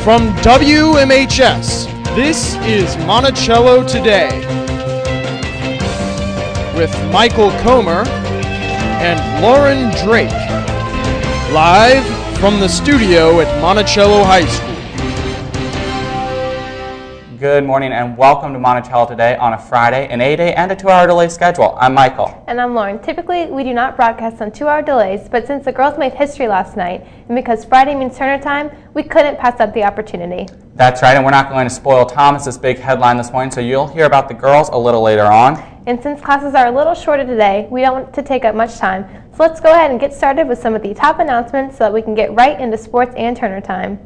From WMHS, this is Monticello Today with Michael Comer and Lauren Drake, live from the studio at Monticello High School. Good morning and welcome to Monticello Today on a Friday, an 8-day and a 2-hour delay schedule. I'm Michael. And I'm Lauren. Typically, we do not broadcast on 2-hour delays, but since the girls made history last night, and because Friday means Turner time, we couldn't pass up the opportunity. That's right, and we're not going to spoil Thomas's big headline this morning, so you'll hear about the girls a little later on. And since classes are a little shorter today, we don't want to take up much time, so let's go ahead and get started with some of the top announcements so that we can get right into sports and Turner time.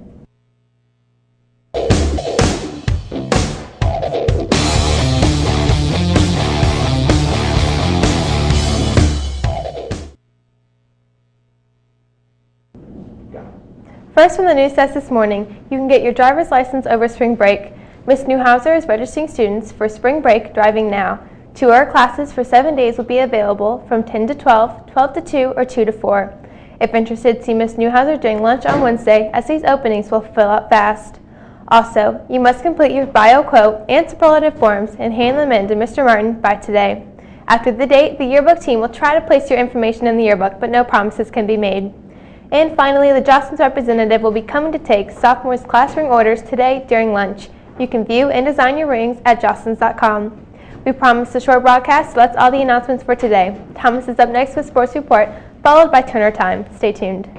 First, from the news desk this morning, you can get your driver's license over spring break. Miss Newhouser is registering students for spring break driving now. 2-hour classes for 7 days will be available from 10 to 12, 12 to 2, or 2 to 4. If interested, see Miss Newhouser during lunch on Wednesday, as these openings will fill up fast. Also, you must complete your bio quote and superlative forms and hand them in to Mr. Martin by today. After the date, the yearbook team will try to place your information in the yearbook, but no promises can be made. And finally, the Jostens representative will be coming to take sophomores' class ring orders today during lunch. You can view and design your rings at jostens.com. We promised a short broadcast, so that's all the announcements for today. Thomas is up next with Sports Report, followed by Turner Time. Stay tuned.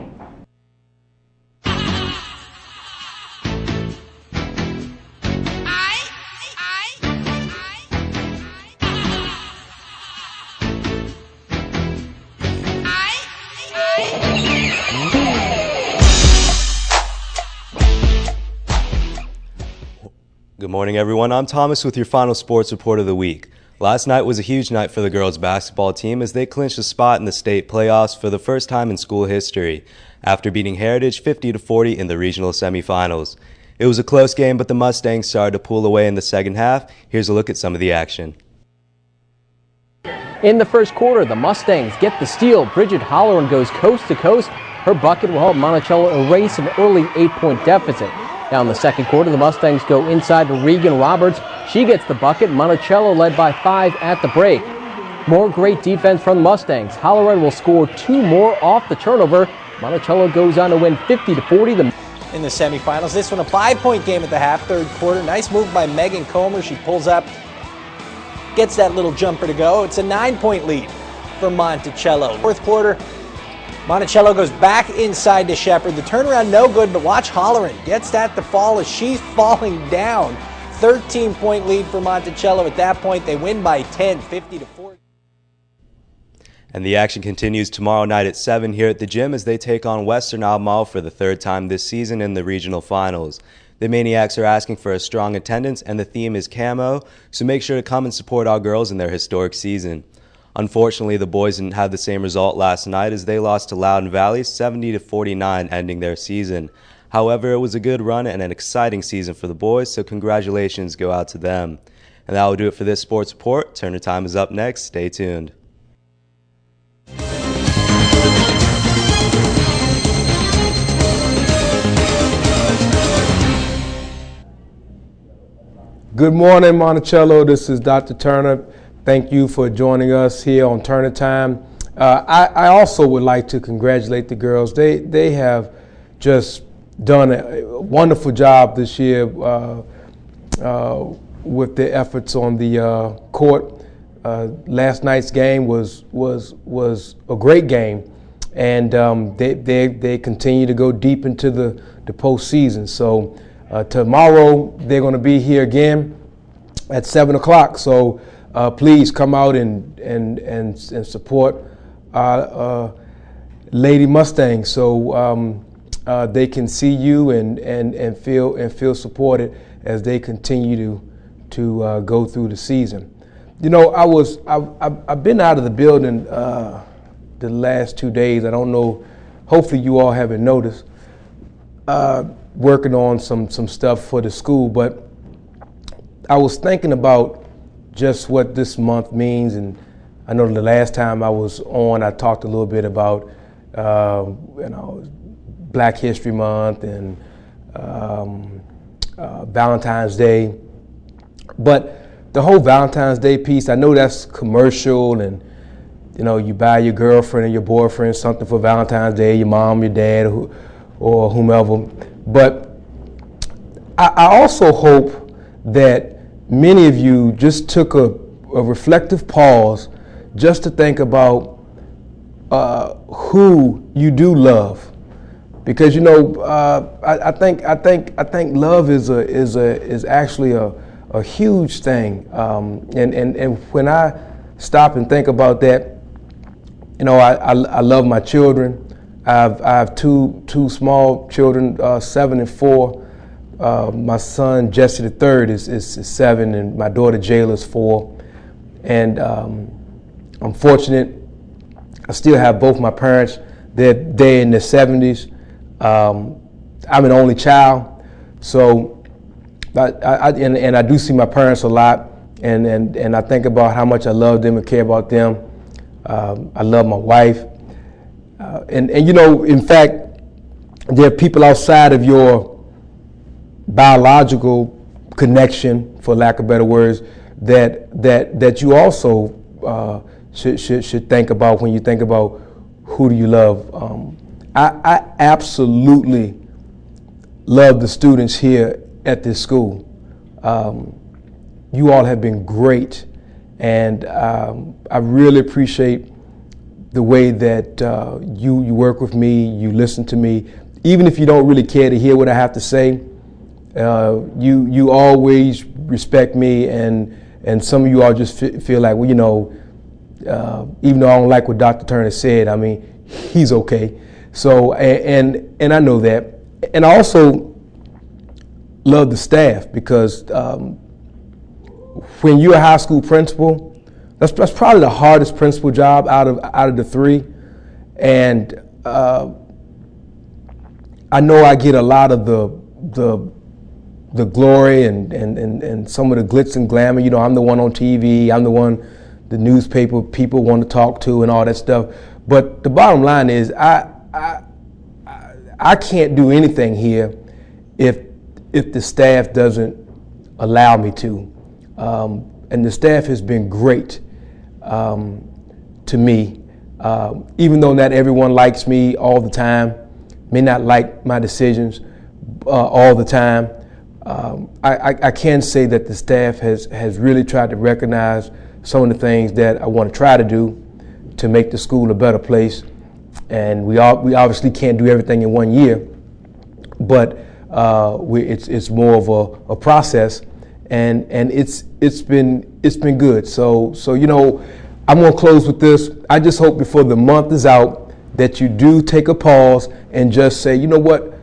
Good morning, everyone. I'm Thomas with your final sports report of the week. Last night was a huge night for the girls basketball team as they clinched a spot in the state playoffs for the first time in school history after beating Heritage 50-40 in the regional semifinals. It was a close game, but the Mustangs started to pull away in the second half. Here's a look at some of the action. In the first quarter, the Mustangs get the steal. Bridget Holloran goes coast to coast. Her bucket will help Monticello erase an early 8-point deficit. Now in the second quarter, the Mustangs go inside to Regan Roberts. She gets the bucket. Monticello led by 5 at the break. More great defense from the Mustangs. Holloran will score 2 more off the turnover. Monticello goes on to win 50-40. In the semifinals, this one a 5-point game at the half, third quarter. Nice move by Megan Comer. She pulls up, gets that little jumper to go. It's a 9-point lead for Monticello. Fourth quarter, Monticello goes back inside to Shepherd. The turnaround no good, but watch Holloran. Gets that to fall as she's falling down. 13-point lead for Monticello. At that point, they win by 10, 50-40. And the action continues tomorrow night at 7 here at the gym as they take on Western Albemarle for the 3rd time this season in the regional finals. The Maniacs are asking for a strong attendance, and the theme is camo, so make sure to come and support our girls in their historic season. Unfortunately, the boys didn't have the same result last night as they lost to Loudoun Valley 70-49, ending their season. However, it was a good run and an exciting season for the boys, so congratulations go out to them. And that will do it for this sports report. Turner Time is up next. Stay tuned. Good morning, Monticello. This is Dr. Turner. Thank you for joining us here on Turner Time. I also would like to congratulate the girls. They have just done a wonderful job this year with their efforts on the court. Last night's game was a great game, and they continue to go deep into the postseason. So tomorrow they're going to be here again at 7 o'clock. So please come out and support our Lady Mustangs so they can see you and feel supported as they continue to go through the season. You know, I've been out of the building the last 2 days. I don't know. Hopefully, you all haven't noticed. Working on some stuff for the school, but I was thinking about just what this month means, and I know the last time I was on, I talked a little bit about Black History Month and Valentine's Day. But the whole Valentine's Day piece, I know that's commercial, and you know, you buy your girlfriend and your boyfriend something for Valentine's Day, your mom, your dad, or whomever. But I also hope that many of you just took a reflective pause just to think about who you do love, because you know I think love is actually a huge thing, and when I stop and think about that, you know, I love my children. I have two small children, 7 and 4. My son Jesse the third is 7, and my daughter Jayla is 4. And I'm fortunate. I still have both my parents. They're in their 70s. I'm an only child, so I do see my parents a lot, and I think about how much I love them and care about them. I love my wife, and you know, in fact, there are people outside of your biological connection, for lack of better words, that you also should think about when you think about who do you love. I absolutely love the students here at this school. You all have been great, and I really appreciate the way that you work with me, you listen to me, even if you don't really care to hear what I have to say. You always respect me, and some of you all just feel like, well, you know, even though I don't like what Dr. Turner said, I mean, he's okay. So, and I know that. And I also love the staff, because when you're a high school principal, that's probably the hardest principal job out of the 3. And I know I get a lot of the glory and some of the glitz and glamour. You know, I'm the one on TV, I'm the one the newspaper people want to talk to and all that stuff. But the bottom line is I can't do anything here if the staff doesn't allow me to. And the staff has been great to me, even though not everyone likes me all the time, may not like my decisions all the time. I can say that the staff has really tried to recognize some of the things that I want to try to do to make the school a better place. And we obviously can't do everything in 1 year, but it's more of a process, and it's been good. So you know, I'm gonna close with this. I just hope before the month is out that you do take a pause and just say, you know what,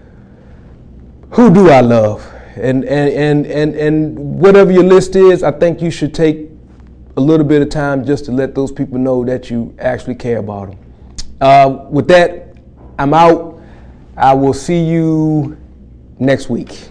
who do I love? And whatever your list is, I think you should take a little bit of time just to let those people know that you actually care about them. With that, I'm out. I will see you next week.